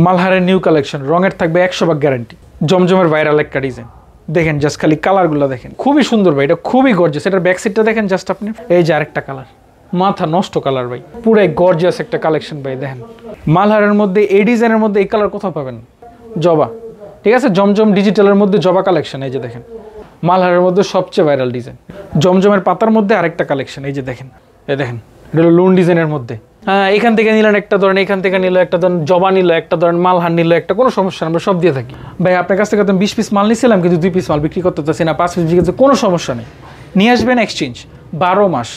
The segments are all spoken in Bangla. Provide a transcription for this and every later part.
মালহারের নিউ কালেকশন, রঙের থাকবে 100% গ্যারান্টি। জমজমের ভাইরাল একটা ডিজাইন দেখেন, জাস্ট খালি কালারগুলো দেখেন, খুবই সুন্দর ভাই, এটা খুবই গর্জিয়াস। এটার ব্যাক সাইডটা দেখেন জাস্ট আপনি, এই যে আরেকটা কালার, মাথা নষ্ট কালার ভাই, পুরাই গর্জিয়াস একটা কালেকশন ভাই। দেখেন মালহারের মধ্যে এই ডিজাইনের মধ্যে এই কালার কোথাও পাবেন, জবা, ঠিক আছে। জমজম ডিজিটালের মধ্যে জবা কালেকশন, এই যে দেখেন মালহারের মধ্যে সবচেয়ে ভাইরাল ডিজাইন। জমজমের পাতার মধ্যে আরেকটা কালেকশন, এই যে দেখেন, এই দেখেন এটা হলো লোন ডিজাইনের মধ্যে। হ্যাঁ, এখান থেকে নিলেন একটা ধরেন, এখান থেকে নিল একটা ধরেন, জবা নিল একটা ধরেন, মালহার নিল একটা, কোনো সমস্যা না, আমরা সব দিয়ে থাকি ভাই। আপনার কাছ থেকে 20 পিস মাল নিয়েছিলাম, কিন্তু 2 পিস মাল বিক্রি করতে চাচ্ছি না, 5 পিস বিক্রি করতে, কোনো সমস্যা নেই, নিয়ে আসবেন এক্সচেঞ্জ 12 মাস।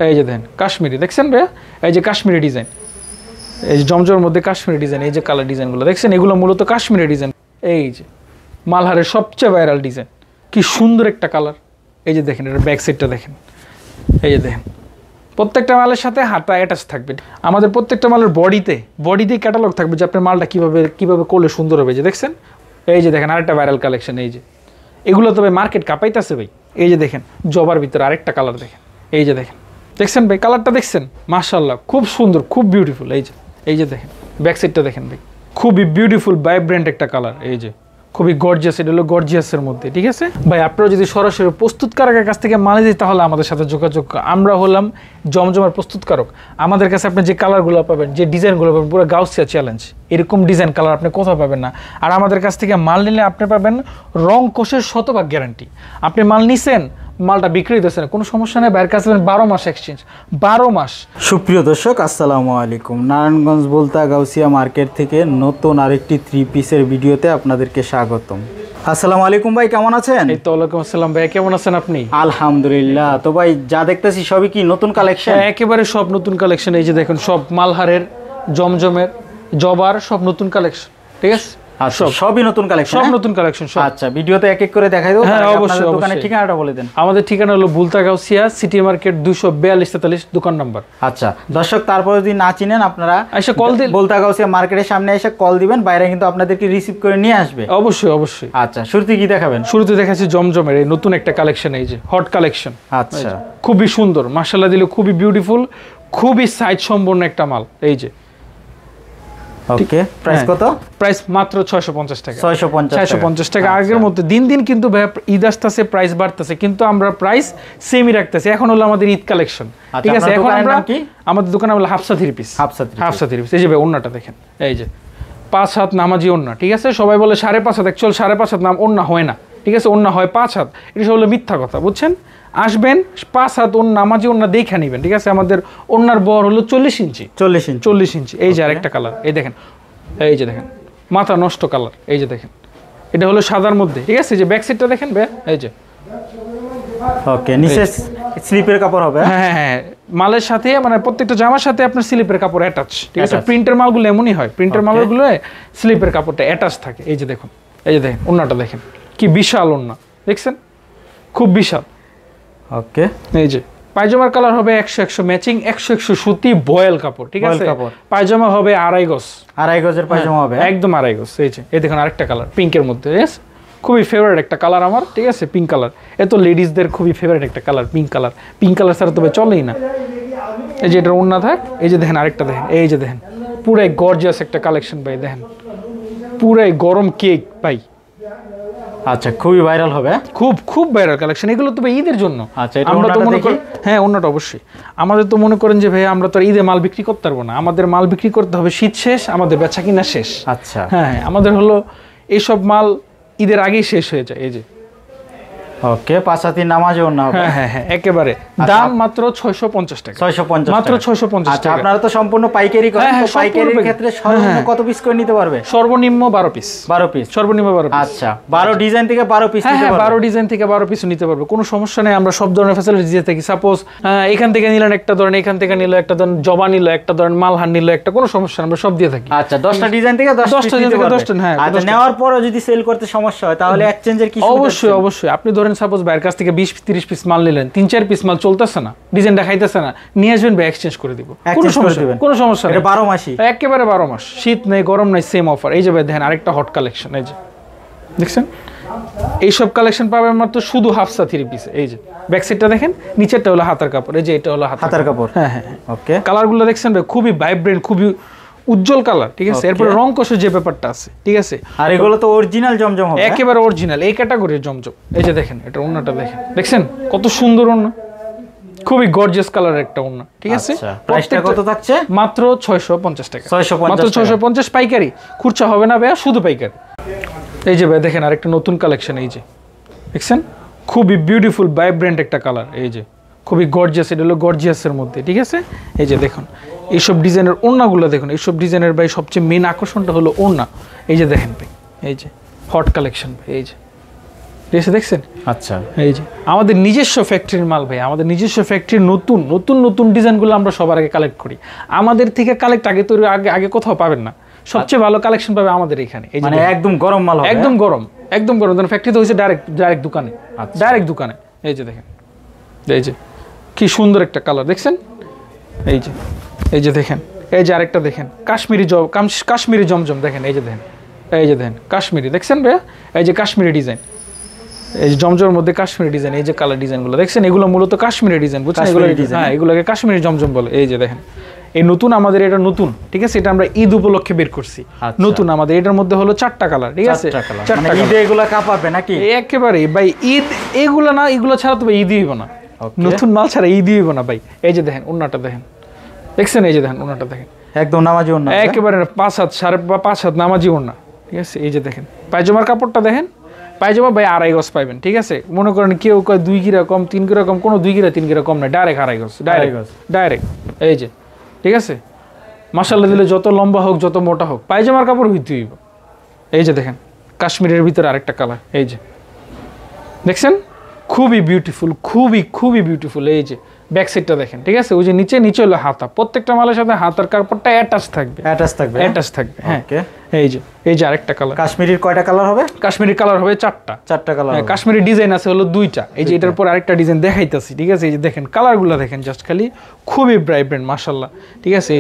এই যে দেখেন কাশ্মীরি দেখছেন ভাইয়া, এই যে কাশ্মীরি ডিজাইন, এই যে জমজমের মধ্যে কাশ্মীরি ডিজাইন, এই যে কালার ডিজাইনগুলো দেখছেন, এগুলো মূলত কাশ্মীরি ডিজাইন। এই যে মালহারের সবচেয়ে ভাইরাল ডিজাইন, কি সুন্দর একটা কালার। এই যে দেখেন এর ব্যাক সাইডটা দেখেন, এই যে দেখেন প্রত্যেকটা মালের সাথে হাতা অ্যাটাচ থাকবে। আমাদের প্রত্যেকটা মালের বডিতে ক্যাটালগ থাকবে যে আপনার মালটা কিভাবে করলে সুন্দর হবে। যে দেখছেন, এই যে দেখেন আরেকটা ভাইরাল কালেকশন, এই যে এগুলো তবে মার্কেট কাঁপাইতেছে ভাই। এই যে দেখেন জবার ভিতরে আরেকটা কালার দেখেন, এই যে দেখছেন ভাই কালারটা দেখছেন, মাশাআল্লাহ খুব সুন্দর, খুব বিউটিফুল। এই যে দেখেন ব্যাক সাইডটা দেখেন ভাই, খুবই বিউটিফুল ভাইব্রেন্ট একটা কালার, এই যে খুবই গর্জিয়াস। এটা হলো গর্জিয়াসের মধ্যে, ঠিক আছে ভাই। আপনারা যদি সরাসরি প্রস্তুতকারকের কাছ থেকে মাল দিই তাহলে আমাদের সাথে যোগাযোগ। আমরা হলাম জমজমের প্রস্তুতকারক। আমাদের কাছে আপনি যে কালারগুলো পাবেন, যে ডিজাইনগুলো পাবেন, পুরো গাউসিয়া চ্যালেঞ্জ, এরকম ডিজাইন কালার আপনি কোথাও পাবেন না। আর আমাদের কাছ থেকে মাল নিলে আপনি পাবেন রং কোষের 100% গ্যারান্টি। আপনি মাল নিছেন, মালটা বিক্রি হইতেছে না, কোনো সমস্যা নেই, বাইরের কাছে 12 মাস এক্সচেঞ্জ, 12 মাস। সুপ্রিয় দর্শক আসসালামু আলাইকুম, নারায়ণগঞ্জ বলতা গাউসিয়া মার্কেট থেকে নতুন আরেকটি 3 পিসের ভিডিওতে আপনাদেরকে স্বাগতম। আসসালামু আলাইকুম ভাই, কেমন আছেন? এই তো ওয়ালাইকুম আসসালাম ভাই, কেমন আছেন আপনি? আলহামদুলিল্লাহ। তো ভাই যা দেখতেছি সবই কি নতুন কালেকশন? একেবারে সব নতুন কালেকশন। এই যে দেখুন সব মালহারের, জমজমের, জবার সব নতুন কালেকশন, ঠিক আছে। আচ্ছা, সবই নতুন কালেকশন, সব নতুন কালেকশন সব। আচ্ছা, ভিডিওতে এক এক করে দেখাই দেব। হ্যাঁ অবশ্যই। দোকানের ঠিকানাটা বলে দেন। আমাদের ঠিকানা হলো বুলতা গাউসিয়া সিটি মার্কেট 242-43 দোকান নাম্বার। আচ্ছা দর্শক, তারপরে যদি না চিনেন আপনারা এসে কল দিন, বুলতা গাউসিয়া মার্কেটের সামনে এসে কল দিবেন, বাইরে কিন্তু আপনাদেরকে রিসিভ করে নিয়ে আসবে। অবশ্যই। আচ্ছা, শুরুতে কি দেখাবেন? শুরুতে দেখাচ্ছি জমজমের এই নতুন একটা কালেকশন, এই যে হট কালেকশন। আচ্ছা, খুবই সুন্দর, মাশাআল্লাহ দিলে খুবই বিউটিফুল, খুবই সাইজ সম্পন্ন একটা মাল। এই যে ওকে, প্রাইস কত? প্রাইস মাত্র 650 টাকা। 650 টাকা। আগের মধ্যে দিন কিন্তু ঈদ আসতেছে, প্রাইস বাড়তেছে, কিন্তু আমরা প্রাইস সেমই রাখতেছি। এখন হলো আমাদের ঈদ কালেকশন, ঠিক আছে। এখন আমরা আমাদের দোকানে হলো হাফসা থ্রি পিস। এই যে ভাই ওন্নাটা দেখেন, এই যে 5 হাত নামাজি ওন্না, ঠিক আছে। সবাই বলে 5.5 হাত, অ্যাকচুয়াল 5.5 হাত নাম ওন্না হয় না, ঠিক আছে। ওন্না হয় 5 হাত, এটা সব হলো মিথ্যা কথা, বুঝছেন। আসবেন 5 হাত ওন্না নামাজি ওন্না দেখে নিবেন, ঠিক আছে। আমাদের ওন্নার বর হলো 40 ইঞ্চি। এই যে আরেকটা কালার, এই দেখেন, এই যে দেখেন মাথা নষ্ট কালার, এই যে দেখেন এটা হলো সাদার মধ্যে, ঠিক আছে। যে ব্যাক সাইডটা দেখেন ভাই, এই যে ওকে, নিচে স্লিপের কাপড় হবে। হ্যাঁ, মালের সাথে মানে প্রত্যেকটা জামার সাথে আপনার স্লিপের কাপড় অ্যাটাচ, ঠিক আছে। প্রিন্টের মালগুলো এমনই হয়, প্রিন্টের মালগুলো স্লিপের কাপড়টা অ্যাটাচ থাকে। এই যে দেখুন, এই যে দেখেন ওন্নাটা দেখেন, কি বিশাল ওন্না, দেখছেন, খুব বিশাল। ওকে, এই যে পায়জামার কালার হবে 100 ম্যাচিং, 100 সুতি বয়েল কাপড়, ঠিক আছে। পায়জামা হবে 2.5 গজ, 2.5 গজের পায়জামা হবে, একদম 2.5 গজ। এই দেখুন আরেকটা কালার পিঙ্কের মধ্যে, খুবই ফেভারিট একটা কালার আমার, ঠিক আছে। পিঙ্ক কালার এত লেডিসদের খুবই ফেভারিট একটা কালার, পিঙ্ক কালার ছাড়া তবে চলেই না। এই যে এটা ওন্না থাক, এই যে দেখেন আরেকটা দেখেন, এই যে দেখেন পুরাই গর্জিয়াস একটা কালেকশন ভাই। দেখেন পুরাই গরম কেক ভাই। আচ্ছা, খুবই ভাইরাল হবে, খুব ভাইরাল কালেকশন এগুলো তবে ঈদের জন্য। আচ্ছা, আমরা তো মনে করি, হ্যাঁ ওন্নাটা অবশ্যই। আমাদের তো মনে করেন যে ভাই আমরা তো ঈদে মাল বিক্রি করতে পারবো না, আমাদের মাল বিক্রি করতে হবে শীত শেষ, আমাদের বেচা কিনা শেষ। আচ্ছা, হ্যাঁ আমাদের হলো এইসব মাল ঈদের আগেই শেষ হয়ে যায়। এই যে ওকে, 5 হাতি নামাজে ওন্না হবে। হ্যাঁ একেবারে দাম মাত্র 650 টাকা। 650 মাত্র 650 টাকা। আপনারা তো সম্পূর্ণ পাইকারি করেন, তো পাইকারির ক্ষেত্রে সর্বনিম্ন কত পিস করে নিতে পারবে? সর্বনিম্ন 12 পিস। সর্বনিম্ন 12 পিস। আচ্ছা, 12 ডিজাইন থেকে 12 পিস নিতে পারবে। 12 ডিজাইন থেকে 12 পিস নিতে পারবে, কোনো সমস্যা নেই। আমরা সব ধরনের ফ্যাসিলিটি দিয়ে থাকি। সাপোজ এখান থেকে নিলেন একটা ধরেন, এখান থেকে নিল একটা ধরেন, জবা নিল একটা ধরেন, মালহার নিল একটা, কোনো সমস্যা নেই, আমরা সব দিয়ে থাকি। আচ্ছা, 10টা ডিজাইন থেকে 10টা নিতে পারবে। 10টা, হ্যাঁ। আচ্ছা, নেওয়ার পরও যদি সেল করতে সমস্যা হয় তাহলে এক্সচেঞ্জের কি সুবিধা? অবশ্যই। আপনি ধরেন সাপোজ বাইরের কাছ থেকে 20-30 পিস মাল নিলেন, 3-4 পিস মাল চলতেছে না, ডিজাইন দেখাইতেছে না, নিয়ে আসবেন বা এক্সচেঞ্জ করে দিব, কোনো সমস্যা নেই। 12 মাসই, একেবারে 12 মাস, শীত নেই গরম নেই, সেম অফার। এই যে ভাই দেখেন আরেকটা হট কালেকশন, এই যে দেখছেন এইসব কালেকশন পাবেন মাত্র শুধু হাফসা থ্রি পিস। এই যে ব্যাক সাইডটা দেখেন, নিচেরটা হলো হাতার কাপড়, এই যে এটা হলো হাতার কাপড়। হ্যাঁ। ওকে, কালারগুলো দেখছেন ভাই খুবই ভাইব্রেন্ট, খুবই উজ্জ্বল কালার, ঠিক আছে। Okay. এরপরে রং কষে যে ব্যাপারটা আছে, ঠিক আছে। আর এগুলো তো অরিজিনাল জমজম হবে, একেবারে অরিজিনাল এই ক্যাটাগরির জমজম। এই যে দেখেন এটা ওন্নাটা দেখেন, দেখছেন কত সুন্দর ওন্না, খুবই গর্জিয়াস কালার একটা ওন্না, ঠিক আছে। আচ্ছা, প্রাইসটা কত থাকছে? মাত্র 650 টাকা। 650 মাত্র 650 পাইকারি, খুচরা হবে না ভাইয়া, শুধু পাইকারি। এই যে ভাই দেখেন আরেকটা নতুন কালেকশন, এই যে দেখছেন খুবই বিউটিফুল ভাইব্রেন্ট একটা কালার, এই যে খুবই গর্জিয়াস, এটা হলো গর্জিয়াসের মধ্যে, ঠিক আছে। এই যে দেখুন এইসব ডিজাইনের ওড়নাগুলো দেখুন, এইসব ডিজাইনের ভাই সবচেয়ে মেন আকর্ষণটা হলো ওড়না। এই যে দেখেন ভাই, এই যে হট কালেকশন ভাই, এই যে ঠিক আছে দেখছেন। আচ্ছা, এই যে আমাদের নিজস্ব ফ্যাক্টরির মাল ভাই, আমাদের নিজস্ব ফ্যাক্টরির নতুন নতুন নতুন ডিজাইনগুলো আমরা সবার আগে কালেক্ট করি। আমাদের থেকে কালেক্ট আগে তৈরি আগে কোথাও পাবেন না, সবচেয়ে ভালো কালেকশন পাবে আমাদের এখানে। এই যে মানে একদম গরম মাল হবে, একদম গরম, একদম গরম। ফ্যাক্টরিতে হয়েছে ডাইরেক্ট দোকানে, ডাইরেক্ট দোকানে। এই যে দেখেন, এই যে কি সুন্দর একটা কালার দেখছেন। এই যে দেখেন, এই যে আরেকটা দেখেন কাশ্মীরি জমজম দেখেন, এই যে দেখেন, এই যে দেখেন কাশ্মীরি দেখছেন ভাইয়া, এই যে কাশ্মীরি ডিজাইন, এই যে জমজমের মধ্যে কাশ্মীরি ডিজাইন, এই যে কালার ডিজাইনগুলো দেখছেন, এগুলো মূলত কাশ্মীরি ডিজাইন, বুঝছেন। এগুলো হ্যাঁ, এগুলোকে কাশ্মীরি জমজম বলে। এই যে দেখেন এই নতুন, আমাদের এটা নতুন, ঠিক আছে। এটা আমরা ঈদ উপলক্ষে বের করছি, নতুন আমাদের এটার মধ্যে হলো 4টা কালার, ঠিক আছে। 4টা ঈদে এগুলা কাঁপাবে নাকি? একেবারে ভাই ঈদ, এগুলো না, এগুলো ছাড়া তো ভাই ঈদই হইব না, নতুন মাল ছাড়া ঈদই হইব না ভাই। এই যে দেখেন ওন্নাটা দেখেন, দেখছেন, এই যে দেখেন ওন্নাটা দেখেন, একদম নামাজি ওন্না, একেবারে 5 হাত 5.5 হাত নামাজি ওন্না, ঠিক আছে। এই যে দেখেন পায়জামার কাপড়টা দেখেন, পায়জামা ভাই 2.5 গজ পাইবেন, ঠিক আছে। মনে করেন কেউ কয় 2 গিরা কম, 3 গিরা কম, কোনো 2 গিরা 3 গিরা কম না, ডাইরেক্ট 2.5 গজ, ডাইরেক্ট। এই যে ঠিক আছে, মাশাআল্লাহ দিলে যত লম্বা হোক যত মোটা হোক পায়জামার কাপড় হইতে হইব। এই যে দেখেন কাশ্মীরের ভিতরে আরেকটা কালার, এই যে দেখছেন খুবই বিউটিফুল, খুবই বিউটিফুল। এই যে ব্যাক সাইডটা দেখেন, ঠিক আছে। ওই যে নিচে হলো হাতা, প্রত্যেকটা মালের সাথে হাতার কাপড়টা অ্যাটাচ থাকবে, হ্যাঁ। এই যে আরেকটা কালার। কাশ্মীরির কয়টা কালার হবে? কাশ্মীরি কালার হবে 4টা কালার। কাশ্মীরি ডিজাইন আছে হলো 2টা। এই যে এটার পর আরেকটা ডিজাইন দেখাইতাছি, ঠিক আছে। এই যে দেখেন কালারগুলো দেখেন, জাস্ট খালি খুবই ভাইব্রেন্ট মাশাআল্লাহ, ঠিক আছে।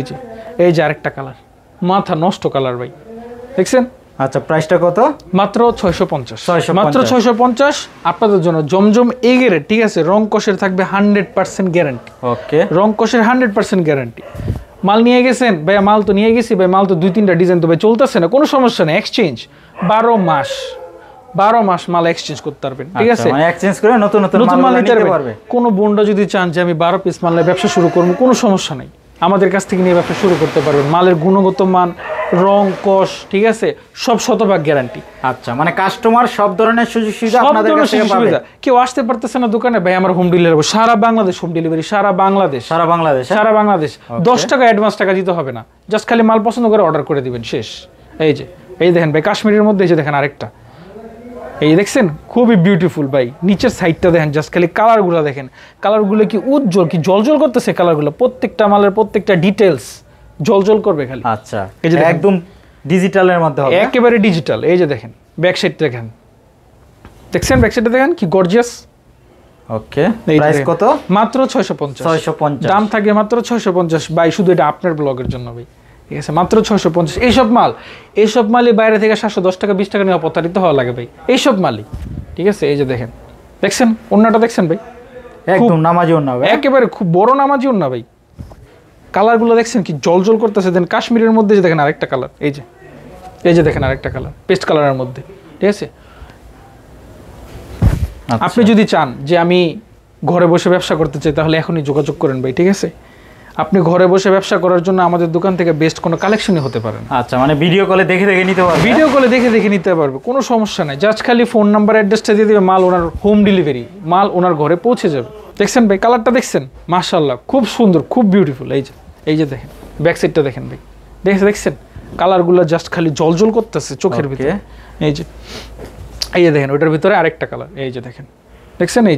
এই যে আরেকটা কালার, মাথা নষ্ট কালার ভাই, দেখছেন। আচ্ছা, প্রাইসটা কত? মাত্র 650, মাত্র 650 আপনাদের জন্য। জমজম এগেরে, ঠিক আছে। রং কষের থাকবে 100% গ্যারান্টি। ওকে, রং কষের 100% গ্যারান্টি। মাল নিয়ে গেছেন ভাইয়া, মাল তো নিয়ে গেছি ভাই, মাল তো 2-3টা ডিজাইন তো ভাই চলতেছে না, কোনো সমস্যা নেই, এক্সচেঞ্জ 12 মাস মাল এক্সচেঞ্জ করতে পারবেন, ঠিক আছে। মানে এক্সচেঞ্জ করে নতুন মাল নিতে পারবে। কোনো বন্ডা যদি চান যে আমি 12 পিস মালের ব্যবসা শুরু করব, কোনো সমস্যা নেই, আমাদের কাছ থেকে নিয়ে ব্যবসা শুরু করতে পারবেন। মালের গুণগত মান, রং কষ, ঠিক আছে, সব 100% গ্যারান্টি। আচ্ছা, মানে কাস্টমার সব ধরনের সুযোগ সুবিধা আপনাদের কাছ থেকে পাবে। কেউ আসতে পারতেছে না দোকানে, ভাই আমার হোম ডেলিভারি সারা বাংলাদেশ, হোম ডেলিভারি সারা বাংলাদেশ। 10 টাকা অ্যাডভান্স টাকা দিতে হবে না, জাস্ট খালি মাল পছন্দ করে অর্ডার করে দিবেন, শেষ। এই দেখেন ভাই কাশ্মীরের মধ্যে, এই যে দেখেন আরেকটা, এই দেখছেন খুবই বিউটিফুল ভাই। নিচের সাইডটা দেখেন, জাস্ট খালি কালারগুলো দেখেন, কালারগুলো কি উজ্জ্বল, কি জলজল করতেছে কালারগুলো, প্রত্যেকটা মালের প্রত্যেকটা ডিটেলস জলজল করবে খালি। আচ্ছা, এই যে একদম ডিজিটালের মধ্যে হবে, একেবারে ডিজিটাল। এই যে দেখেন ব্যাক সাইড দেখেন, দেখছেন ব্যাক সাইডটা দেখেন কি গর্জিয়াস। ওকে, প্রাইস কত? মাত্র 650, দাম থাকে মাত্র 650 ভাই, শুধু এটা আপনার ব্লগের জন্য ভাই, ঠিক আছে। মাত্র 650। এইসব মালই বাইরে থেকে 710 টাকা 20 টাকা নিয়ে প্রতারিত হওয়া লাগে ভাই, এইসব মালই, ঠিক আছে। এই যে দেখছেন ওন্নাটা দেখছেন ভাই, একদম নামাজি ওন্না ভাই, একেবারে খুব বড় নামাজি ওন্না ভাই। কালারগুলো দেখছেন কি জলজল করতেছে। দেন কাশ্মীরের মধ্যে যে দেখেন আরেকটা কালার, এই যে দেখেন আরেকটা কালার, পেস্ট কালারের মধ্যে, ঠিক আছে। আপনি যদি চান যে আমি ঘরে বসে ব্যবসা করতে চাই, তাহলে এখনই যোগাযোগ করেন ভাই, ঠিক আছে। আপনি ঘরে বসে ব্যবসা করার জন্য আমাদের দোকান থেকে বেস্ট কোনো কালেকশনই হতে পারে না। আচ্ছা, মানে ভিডিও কলে দেখে নিতে পারবে, ভিডিও কলে দেখে নিতে পারবে, কোনো সমস্যা নাই। জাস্ট খালি ফোন নাম্বার অ্যাড্রেসটা দিয়ে দিবে, মাল ওনার হোম ডেলিভারি, মাল ওনার ঘরে পৌঁছে যাবে। দেখছেন ভাই কালারটা দেখছেন, মাশাআল্লাহ খুব সুন্দর, খুব বিউটিফুল। এই যে দেখেন ব্যাক সাইডটা দেখেন ভাই, দেখছেন কালারগুলো জাস্ট খালি জলজল করতেছে চোখের ভিতরে। এই যে দেখেন ওইটার ভিতরে আরেকটা কালার, এই যে দেখছেন, এই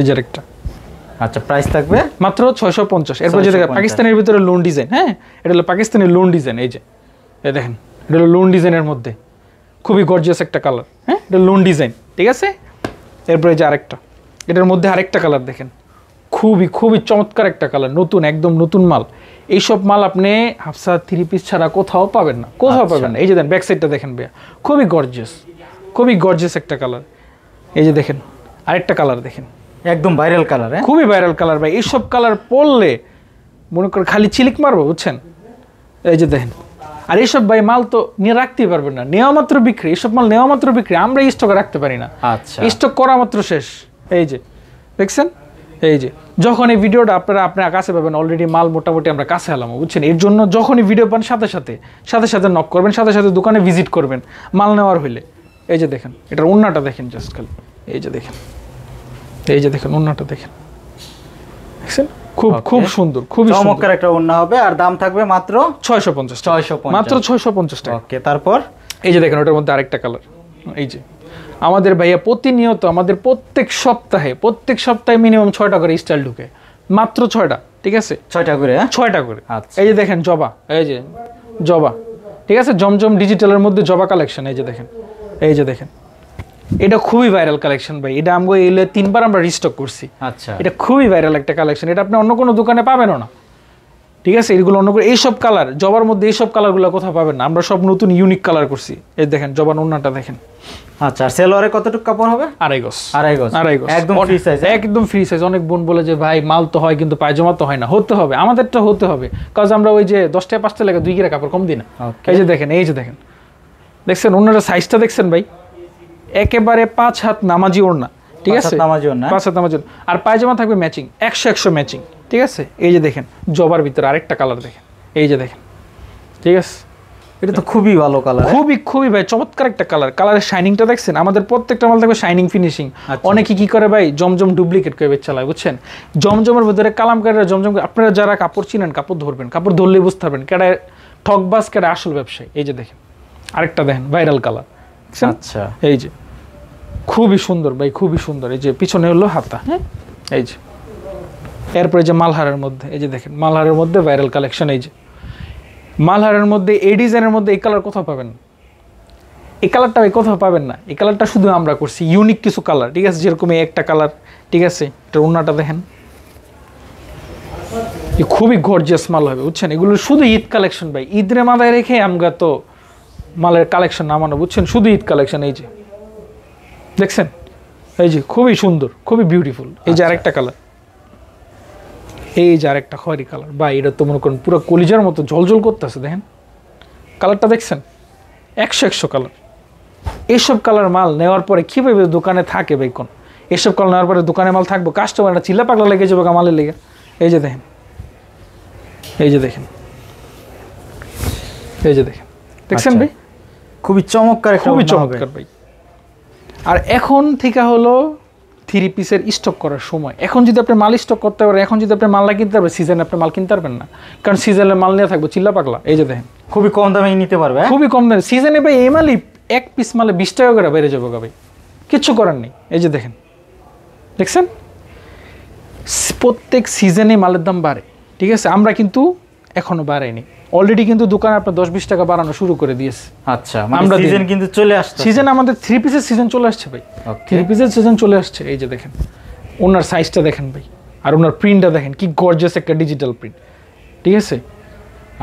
যে আরেকটা। আচ্ছা, প্রাইস থাকবে মাত্র 650। এরপর যে দেখেন পাকিস্তানের ভিতরে লোন ডিজাইন, হ্যাঁ, এটা হলো পাকিস্তানের লোন ডিজাইন। এই দেখেন এটা হলো লোন ডিজাইনের মধ্যে খুবই গর্জিয়াস একটা কালার, হ্যাঁ, এটা লোন ডিজাইন, ঠিক আছে। এরপরে যে আরেকটা, এটার মধ্যে আরেকটা কালার দেখেন, খুবই চমৎকার একটা কালার, নতুন, একদম নতুন মাল। এইসব মাল আপনি হাফসা 3 পিস ছাড়া কোথাও পাবেন না, পাবেন না। এই যে দেখেন ব্যাক সাইডটা দেখেন ভাইয়া, খুবই গর্জিয়াস একটা কালার। এই যে দেখেন আরেকটা কালার দেখেন, একদম ভাইরাল কালার, খুবই ভাইরাল কালার ভাই। এইসব কালার পরলে মনে করেন খালি চিলিক মারবো, বুঝছেন। এই যে দেখেন। আর এইসব ভাই মাল তো নিয়ে রাখতেই পারবেন না, নেওয়া মাত্র বিক্রি। এইসব মাল নেওয়া মাত্র বিক্রি, আমরা স্টকে রাখতে পারি না। আচ্ছা, স্টক করা মাত্র শেষ। এই যে দেখছেন, এই যে যখন এই ভিডিওটা আপনার কাছে পাবেন, অলরেডি মাল মোটামুটি আমরা কাছে এলাম, বুঝছেন। এর জন্য যখনই ভিডিও পান সাথে সাথে নক করবেন, সাথে সাথে দোকানে ভিজিট করবেন মাল নেওয়ার হইলে। এই যে দেখেন, এটার ওন্নাটা দেখেন জাস্ট খালি, এই যে দেখেন, এই যে দেখেন ওন্নাটা দেখেন, দেখছেন খুব সুন্দর, খুবই চমৎকার একটা ওন্না হবে। আর দাম থাকবে মাত্র 650, মাত্র 650 টাকা। ওকে, তারপর এই যে দেখেন ওটার মধ্যে আরেকটা কালার। এই যে আমাদের ভাইয়া প্রতিনিয়ত আমাদের প্রত্যেক সপ্তাহে মিনিমাম 6টা করে স্টাইল ঢুকে, মাত্র 6টা, ঠিক আছে 6টা করে, 6টা করে। আচ্ছা, এই যে দেখেন জবা, এই যে জবা, ঠিক আছে, জমজম ডিজিটালের মধ্যে জবা কালেকশন। এই যে দেখেন, এই যে দেখেন, এটা খুবই ভাইরাল কালেকশন ভাই। এটা আমরা এলে 3বার আমরা রিস্টক করছি। আচ্ছা, এটা খুবই ভাইরাল একটা কালেকশন, এটা আপনি অন্য কোনো দোকানে পাবেনও না, ঠিক আছে। এগুলো অন্য এইসব কালার, জবার মধ্যে এইসব কালারগুলো কোথাও পাবেন না, আমরা সব নতুন ইউনিক কালার করছি। এই দেখেন জবার ওন্নাটা দেখেন। আচ্ছা, আর সেলোয়ারে কতটুকু কাপড় হবে? আড়াই গজ, একদম ফ্রি সাইজ, একদম ফ্রি সাইজ। অনেক বোন বলে যে ভাই মাল তো হয় কিন্তু পায়জামা তো হয় না। হতে হবে, আমাদেরটা হতে হবে, কাজ আমরা ওই যে 10 টাকা 5 টাকা লাগে 2 কিরা কাপড় কম দিই না। এই যে দেখেন, এই যে দেখেন, দেখছেন ওনার সাইজটা দেখছেন ভাই, একেবারে 5 হাত নামাজি ওড়না, ঠিক আছে, 5 হাত নামাজি। আর পায়জামা থাকবে ম্যাচিং, 100 ম্যাচিং, ঠিক আছে। এই যে দেখেন জবার ভিতরে আরেকটা কালার দেখেন, এই যে দেখেন, ঠিক আছে। এটা তো খুবই ভালো কালার, খুবই ভাই চমৎকার একটা কালার। কালারের শাইনিংটা দেখছেন, আমাদের প্রত্যেকটা মাল থাকবে শাইনিং ফিনিশিং। অনেকে কি করে ভাই জমজম ডুপ্লিকেট করে চালায়, বুঝছেন। জমজমের ভিতরে কালামকারীরা জমজম, আপনারা যারা কাপড় চিনেন কাপড় ধরবেন, কাপড় ধরলেই বুঝতে পারবেন কেডা ঠকবাজ কেডা আসল ব্যবসায়ী। এই যে দেখেন আরেকটা দেখেন ভাইরাল কালার, আচ্ছা, এই যে খুবই সুন্দর ভাই, খুবই সুন্দর। এই যে পিছনে হলো হাতা, হ্যাঁ, এই যে। এরপরে যে মালহারের মধ্যে, এই যে দেখেন মালহারের মধ্যে ভাইরাল কালেকশন। এই যে মালহারের মধ্যে এই ডিজাইনের মধ্যে এই কালার কোথাও পাবেন না, এই কালারটা ভাই কোথাও পাবেন না। এই কালারটা শুধু আমরা করছি, ইউনিক কিছু কালার, ঠিক আছে। যেরকম এই একটা কালার, ঠিক আছে, এটার ওন্নাটা দেখেন, খুবই গর্জিয়াস মাল হবে, বুঝছেন। এগুলো শুধু ঈদ কালেকশন ভাই, ঈদের মাথায় রেখে আমরা তো মালের কালেকশন নামানো, বুঝছেন, শুধু ঈদ কালেকশন। এই যে দেখছেন, এই যে খুবই সুন্দর, খুবই বিউটিফুল। এই যে আরেকটা কালার, এই যে আরেকটা খয়েরি কালার ভাই, এটা তো মনে করেন পুরো কলিজার মতো জলজল করতেছে, দেখেন কালারটা দেখছেন, 100 কালার। এইসব কালার মাল নেওয়ার পরে কীভাবে দোকানে থাকে ভাই কোন, এইসব কালার নেওয়ার পরে দোকানে মাল থাকবো, কাস্টমারটা চিল্লা পাগলা লেগে যাবে মালের লেগে। এই যে দেখেন, এই যে দেখেন, এই যে দেখেন, দেখছেন ভাই খুবই চমৎকার, খুবই চমৎকার ভাই। আর এখন থেকে হলো 3 পিসের স্টক করার সময়। এখন যদি আপনি মাল স্টক করতে পারেন, এখন যদি আপনি মাল না কিনতে পারবেন, সিজনে আপনি মাল কিনতে পারবেন না, কারণ সিজনের মাল নিয়ে থাকবো চিল্লা পাগলা। এই যে দেখেন খুবই কম দামে নিতে পারবে, খুবই কম দামে সিজনে ভাই। এই মালই 1 পিস মালে 20 টাকা করে বেড়ে যাবো ভাই, কিচ্ছু করার নেই। এই যে দেখেন, দেখছেন প্রত্যেক সিজনে মালের দাম বাড়ে, ঠিক আছে। আমরা কিন্তু এখনো বাড়াইনি, অলরেডি কিন্তু দোকানে আপনার 10-20 টাকা বাড়ানো শুরু করে দিয়েছে। আচ্ছা, আমরা সিজন কিন্তু চলে আসছে, সিজন আমাদের 3 পিসের সিজন চলে আসছে ভাই, 3 পিসের সিজন চলে আসছে। এই যে দেখেন ওনার সাইজটা দেখেন ভাই, আর ওনার প্রিন্টটা দেখেন কি গর্জিয়াস একটা ডিজিটাল প্রিন্ট, ঠিক আছে।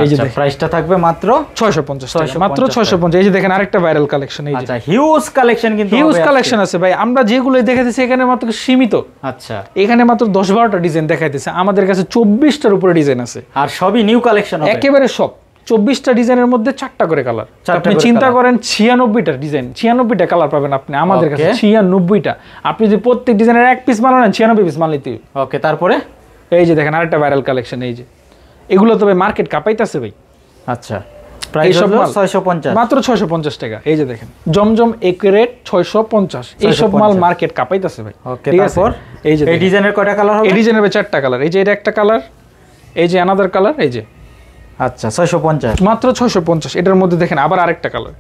এই যে প্রাইসটা থাকবে মাত্র 650 টাকা, মাত্র 650। এই যে দেখেন আরেকটা ভাইরাল কালেকশন, এই যে আচ্ছা হিউজ কালেকশন, কিন্তু হিউজ কালেকশন আছে ভাই। আমরা যেগুলো দেখাইতেছি এখানে মাত্র সীমিত, আচ্ছা এখানে মাত্র 10-12টা ডিজাইন দেখাইতেছে, আমাদের কাছে 24টার উপরে ডিজাইন আছে, আর সবই নিউ কালেকশন হবে একেবারে সব। 24টা ডিজাইনের মধ্যে 4টা করে কালার। আপনি চিন্তা করেন 96টা ডিজাইন, 96টা কালার পাবেন আপনি আমাদের কাছে, 96টা। আপনি যদি প্রত্যেক ডিজাইনের 1 পিস মাল নেন, 96 পিস মাল নিতে হবে। ওকে, তারপরে এই যে দেখেন আরেকটা ভাইরাল কালেকশন, এই যে এগুলো তো ভাই মার্কেট কাঁপাইতেছে ভাই। আচ্ছা, প্রাইস হলো 650, মাত্র 650 টাকা। এই যে দেখেন জমজম একুরেট 650, এই সব মাল মার্কেট কাঁপাইতেছে ভাই। ওকে, তারপর এই যে এই ডিজাইনের কয়টা কালার হবে? এই ডিজাইনের 4টা কালার। এই যে এটা একটা কালার, এই যে অ্যানাদার কালার, এই যে আচ্ছা 650, মাত্র 650। এটার মধ্যে দেখেন আবার আরেকটা কালার,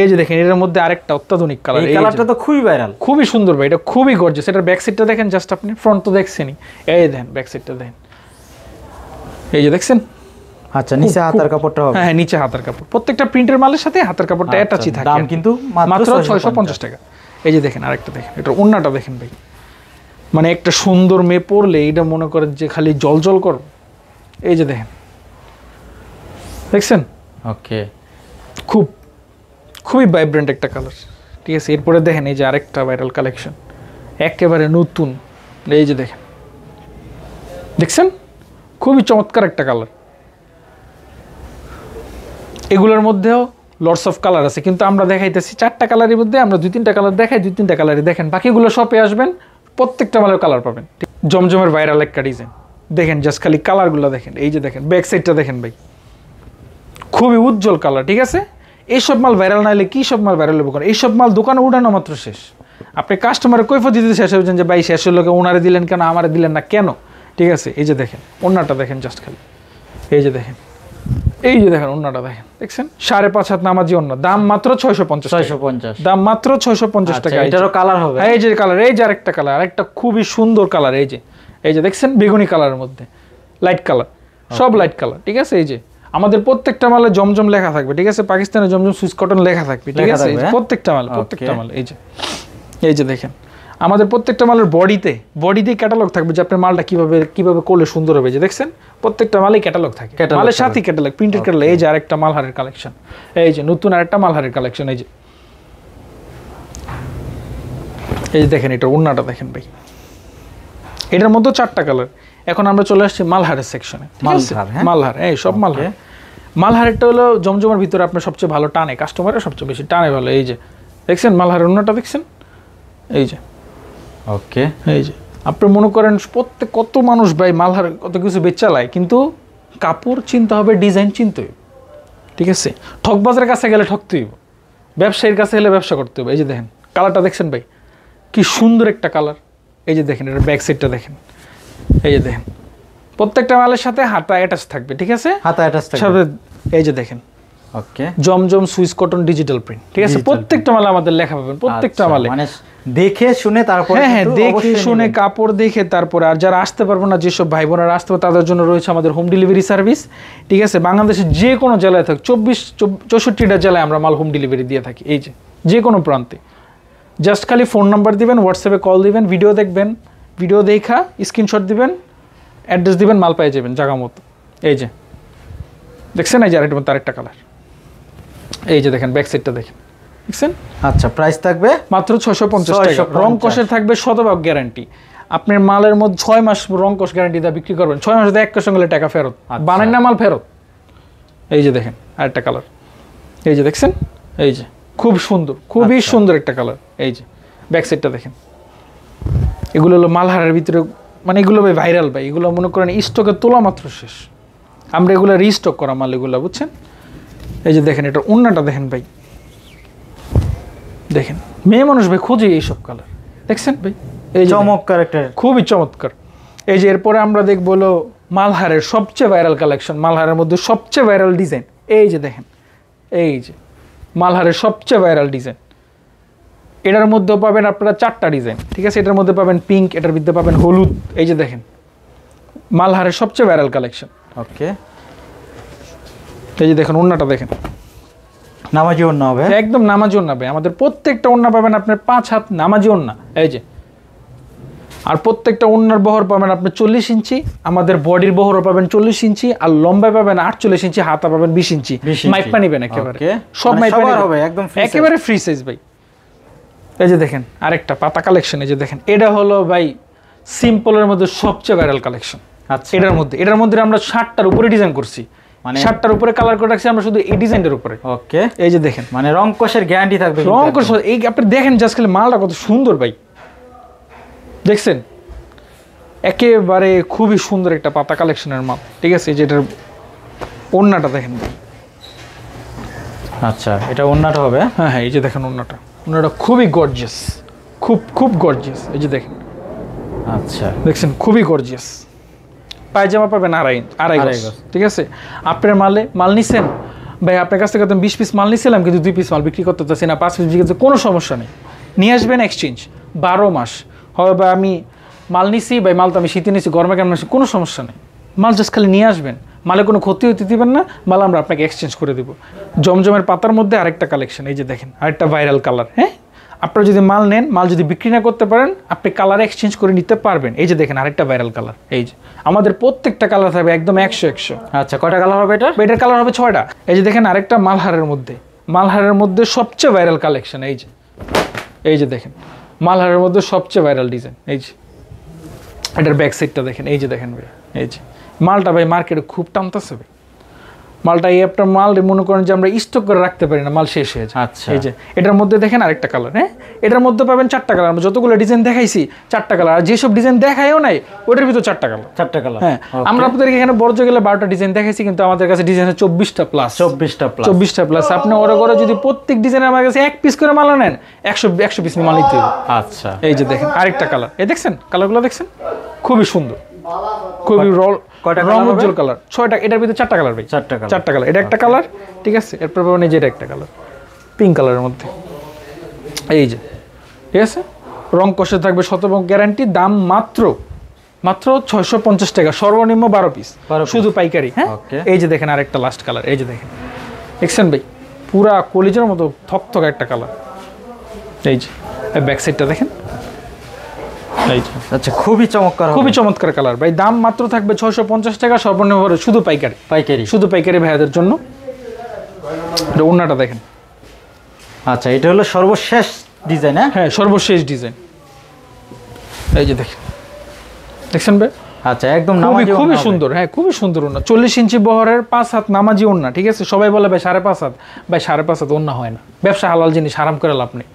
এই যে দেখেন এটার মধ্যে আরেকটা অত্যাধুনিক কালার। এই কালারটা তো খুবই ভাইরাল, খুবই সুন্দর ভাই, এটা খুবই গর্জিয়াস। এটার ব্যাক সাইডটা দেখেন জাস্ট, আপনি ফ্রন্ট তো দেখছেনই, এই দেখেন ব্যাক সাইডটা দেখেন, এই যে দেখছেন। আচ্ছা, নিচে হাতার কাপড়টা হবে? হ্যাঁ, নিচে হাতার কাপড়, প্রত্যেকটা প্রিন্টের মালের সাথে হাতার কাপড়টা অ্যাটাচই থাকে। দাম কিন্তু মাত্র 650 টাকা। এই যে দেখেন আরেকটা দেখেন, এটার ওন্নাটা দেখেন ভাই, মানে একটা সুন্দর মেয়ে পরলে এটা মনে করেন যে খালি জল কর। এই যে দেখেন, দেখছেন, ওকে, খুবই ভাইব্রেন্ট একটা কালার, ঠিক আছে। এরপরে দেখেন এই যে আরেকটা ভাইরাল কালেকশন, একেবারে নতুন। এই যে দেখেন, দেখছেন খুবই চমৎকার একটা কালার, এগুলোর মধ্যেও লটস অফ কালার আছে, কিন্তু আমরা দেখাইতেছি 4টা কালারের মধ্যে আমরা 2-3টা কালার দেখাই, 2-3টা কালারই দেখেন। বাকিগুলো শপে আসবেন, প্রত্যেকটা মালের কালার পাবেন। জমজমের ভাইরাল একটা ডিজাইন দেখেন, জাস্ট খালি কালারগুলো দেখেন। এই যে দেখেন ব্যাক সাইডটা দেখেন ভাই, খুবই উজ্জ্বল কালার। ঠিক আছে, এইসব মাল ভাইরাল না হলে কী সব মাল ভাইরাল হবে? এইসব মাল দোকানে উঠানো মাত্র শেষ, আপনি কাস্টমারের কৈফিয়ত দিতে শেষ হয়েছেন যে ভাই শেষ হলো, ওনারে দিলেন কেন, আমারে দিলেন না কেন? ঠিক আছে, এই যে দেখেন ওন্নাটা দেখেন, জাস্ট খালি এই যে দেখেন, এই যে দেখেন ওন্নাটা দেখেন, দেখছেন 5.5 হাত নামাজি ওন্না, দাম মাত্র 650, দাম মাত্র 650 টাকা। এটারও কালার হবে, এই যে কালার, এই যে আরেকটা কালার, আরেকটা খুবই সুন্দর কালার, এই যে দেখছেন বেগুনি কালারের মধ্যে লাইট কালার, সব লাইট কালার। ঠিক আছে, এই যে আমাদের প্রত্যেকটা মালে জমজম লেখা থাকবে। ঠিক আছে, পাকিস্তানের জমজম সুইস কটন লেখা থাকবে। ঠিক আছে, প্রত্যেকটা মাল এই যে দেখেন আমাদের প্রত্যেকটা মালের বডিতে ক্যাটালগ থাকবে যে আপনার মালটা কিভাবে করলে সুন্দর হবে। যে দেখছেন প্রত্যেকটা মালেই ক্যাটালগ থাকে, মালের সাথে ক্যাটালগ, প্রিন্টেড ক্যাটালগ। এই যে আরেকটা মালহারের কালেকশন, এই যে নতুন আরেকটা মালহারের কালেকশন। এই যে দেখেন এটা ওন্নাটা দেখেন ভাই, এটার মধ্যে 4টা কালার। এখন আমরা চলে আসছি মালহারের সেকশনে। মালহার, এই সব মালহার। মালহারেরটা হলো জমজমের ভিতরে আপনার সবচেয়ে ভালো টানে, কাস্টমারের সবচেয়ে বেশি টানে ভালো। এই যে দেখছেন মালহারের ওন্নাটা দেখছেন, এই যে ওকে, এই যে আপনি মনে করেন কত মানুষ ভাই মালহার কত কিছু বেচালায়, কিন্তু কাপড় চিনতে হবে, ডিজাইন চিনতে হবে। ঠিক আছে, ঠকবাজের কাছে গেলে ঠকতে হইব, ব্যবসায়ীর কাছে গেলে ব্যবসা করতে হবে। এই যে দেখেন কালারটা দেখছেন ভাই, কি সুন্দর একটা কালার। এই যে দেখেন এটা ব্যাক সাইডটা দেখেন, এই যে দেখেন প্রত্যেকটা মালের সাথে হাতা অ্যাটাচ থাকবে। ঠিক আছে, হাতা অ্যাটাচ থাকবে। এই যে দেখেন ওকে, জমজম সুইস কটন ডিজিটাল প্রিন্ট। ঠিক আছে, প্রত্যেকটা মালে আমাদের লেখা পাবেন, প্রত্যেকটা মালে মানে দেখে শুনে তারপর, হ্যাঁ দেখে শুনে কাপড় দেখে তারপরে। আর যারা আসতে পারবো না, যেসব ভাই বোনেরা আসতে পারবে তাদের জন্য রয়েছে আমাদের হোম ডেলিভারি সার্ভিস। ঠিক আছে, বাংলাদেশের যে কোনো জেলায় থাক, 64টা জেলায় আমরা মাল হোম ডেলিভারি দিয়ে থাকি। এই যে কোনো প্রান্তে জাস্ট খালি ফোন নাম্বার দিবেন, হোয়াটসঅ্যাপে কল দিবেন, ভিডিও দেখবেন, ভিডিও দেখা স্ক্রিনশট দিবেন, অ্যাড্রেস দিবেন, মাল পেয়ে যাবেন জায়গা মতো। এই যে দেখছেন, এই যে আরেকটা কালার, এই যে দেখেন ব্যাক সাইডটা দেখেন, দেখছেন। আচ্ছা, প্রাইস থাকবে মাত্র 650 টাকা। রং কষের থাকবে 100% গ্যারান্টি। আপনার মালের মধ্যে 6 মাস রং কষ গ্যারান্টি দিয়ে বিক্রি করবেন, 6 মাস দিয়ে 1 সঙ্গে টাকা ফেরত, বানান না মাল ফেরত। এই যে দেখেন আরেকটা কালার, এই যে দেখছেন, এই যে খুব সুন্দর, খুবই সুন্দর একটা কালার। এই যে ব্যাক সাইডটা দেখেন, এগুলো হলো মালহারের ভিতরে, মানে এগুলো ভাই ভাইরাল ভাই, এগুলো মনে করেন স্টকে তোলা মাত্র শেষ, আমরা এগুলো রিস্টক করা মাল এগুলো, বুঝছেন। এই যে দেখেন এটা ওন্নাটা দেখেন ভাই, দেখেন মেয়ে মানুষ ভাই খোঁজে এইসব কালার, দেখছেন ভাই, এই চমৎকার একটা, খুবই চমৎকার। এই যে এরপরে আমরা দেখবো হলো মালহারের সবচেয়ে ভাইরাল কালেকশন, মালহারের মধ্যে সবচেয়ে ভাইরাল ডিজাইন। এই যে দেখেন, এই যে মালহারের সবচেয়ে ভাইরাল ডিজাইন, এটার মধ্যেও পাবেন আপনারা 4টা ডিজাইন। ঠিক আছে, এটার মধ্যে পাবেন পিঙ্ক, এটার মধ্যে পাবেন হলুদ। এই যে দেখেন মালহারের সবচেয়ে ভাইরাল কালেকশন। ওকে, এই যে দেখেন ওন্নাটা দেখেন, নামাজি ওন্না হবে, একদম নামাজি ওন্না ভাই। আমাদের প্রত্যেকটা ওন্না পাবেন আপনার 5 হাত নামাজি ওন্না। এই যে আর প্রত্যেকটা ওন্নার বহর পাবেন আপনি 40 ইঞ্চি, আমাদের বডির বহরও পাবেন 40 ইঞ্চি, আর লম্বায় পাবেন 48 ইঞ্চি, হাতা পাবেন 20 ইঞ্চি। মাইপা নিবেন একেবারে, সব মাইপা হবে, একদম একেবারে ফ্রি সাইজ ভাই। এই যে দেখেন আরেকটা পাতা কালেকশন, এই যে দেখেন এটা হলো ভাই সিম্পলের মধ্যে সবচেয়ে ভাইরাল কালেকশন। আচ্ছা, এটার মধ্যে আমরা 60টার উপরে ডিজাইন করছি, মানে 60টার উপরে কালার করে রাখছি আমরা শুধু এই ডিজাইনের উপরে। ওকে, এই যে দেখেন মানে রং কষের গ্যারান্টি থাকবে, রং কষ। এই আপনি দেখেন জাস্ট খালি মালটা কত সুন্দর ভাই, দেখছেন একেবারে খুবই সুন্দর একটা পাতা কালেকশনের মাল। ঠিক আছে, যেটার ওন্নাটা দেখেন ভাই। আচ্ছা, এটা ওন্নাটা হবে, হ্যাঁ, এই যে দেখেন ওন্নাটা খুবই গর্জিয়াস, খুব গর্জিয়াস। এই যে দেখেন, আচ্ছা দেখছেন খুবই গর্জিয়াস। পায়জামা পাবেন আড়াই গজ। ঠিক আছে, আপনার মাল নিছেন ভাই, আপনার কাছ থেকে 20 পিস মাল নিছিলাম, কিন্তু 2 পিস মাল বিক্রি করতে চাচ্ছি না, 5 পিস বিক্রি করতে, কোনো সমস্যা নেই, নিয়ে আসবেন এক্সচেঞ্জ 12 মাস হবে। বা আমি মাল নিছি ভাই, মাল তো আমি শীতে নিছি, গরমে কেমন আসি, কোনো সমস্যা নেই, মাল জাস্ট খালি নিয়ে আসবেন, মালে কোনো ক্ষতি হতে দিবেন না, মাল আমরা আপনাকে এক্সচেঞ্জ করে দেবো। জমজমের পাতার মধ্যে আরেকটা কালেকশন, এই যে দেখেন আরেকটা ভাইরাল কালার। হ্যাঁ, আপনারা যদি মাল নেন, মাল যদি বিক্রি না করতে পারেন, আপনি কালার এক্সচেঞ্জ করে নিতে পারবেন। এই যে দেখেন আরেকটা ভাইরাল কালার, এই যে আমাদের প্রত্যেকটা কালার থাকবে একদম 100। আচ্ছা, কয়টা কালার হবে এটা? এটার কালার হবে 6টা। এই যে দেখেন আরেকটা মালহারের মধ্যে সবচেয়ে ভাইরাল কালেকশন। এই যে দেখেন মালহারের মধ্যে সবচেয়ে ভাইরাল ডিজাইন। এই যে এটার ব্যাক সাইডটা দেখেন, এই যে দেখেন ভাই, এই যে মালটা ভাই মার্কেটে খুব টানতেছে ভাই, মালটা এই একটা মাল মনে করেন যে আমরা স্টক করে রাখতে পারি না, মাল শেষ হয়ে যায়। আচ্ছা। এই যে এটার মধ্যে দেখেন আরেকটা কালার, হ্যাঁ এটার মধ্যে পাবেন 4টা কালার। আমরা যতগুলো ডিজাইন দেখাইছি 4টা কালার, আর যেসব ডিজাইন দেখাইও নাই ওটার ভিতর 4টা কালার। 4টা কালার। হ্যাঁ, আমরা আপনাদেরকে এখানে বড় গেলে 12টা ডিজাইন দেখাইছি, কিন্তু আমাদের কাছে ডিজাইন 24টা প্লাস। 24টা প্লাস। আপনি অর্ডার করে যদি প্রত্যেক ডিজাইনে আমার কাছে এক পিস করে মাল নেন, 100 পিস মাল নিতে হবে। আচ্ছা। এই যে দেখেন আরেকটা কালার, এই দেখছেন কালারগুলো দেখছেন, খুবই সুন্দর, খুবই রং উজ্জ্বল কালার। 6টা, এটার ভিতরে 4টা কালার ভাই। 4টা কালার। এটা একটা কালার, ঠিক আছে। এরপর পাবেন এই যে এটা একটা কালার, পিঙ্ক কালারের মধ্যে। এই যে, ঠিক আছে, রং কষে থাকবে, শতভাগ গ্যারান্টি। দাম মাত্র 650 টাকা, সর্বনিম্ন 12 পিস, শুধু পাইকারি। হ্যাঁ, এই যে দেখেন আরেকটা লাস্ট কালার, এই যে দেখেন, দেখছেন ভাই পুরা কলিজের মতো থকথক একটা কালার। এই যে ব্যাক সাইডটা দেখেন, এই যে আচ্ছা, খুবই চমৎকার, খুবই চমৎকার কালার ভাই। দাম মাত্র থাকবে 650 টাকা, সর্বনিম্ন শুধু পাইকারি, শুধু পাইকারি ভাইয়াদের জন্য। এটা ওন্নাটা দেখেন। আচ্ছা, এটা হলো সর্বশেষ ডিজাইন। হ্যাঁ, সর্বশেষ ডিজাইন। এই যে দেখছেন ভাই। আচ্ছা, একদম খুবই সুন্দর। হ্যাঁ, খুবই সুন্দর ওন্না, 40 ইঞ্চি বহরের 5 হাত নামাজি ওন্না, ঠিক আছে। সবাই বলে ভাই 5.5 হাত, ভাই 5.5 হাত ওন্না হয় না। ব্যবসা হালাল জিনিস, হারাম করে লাভ নেই।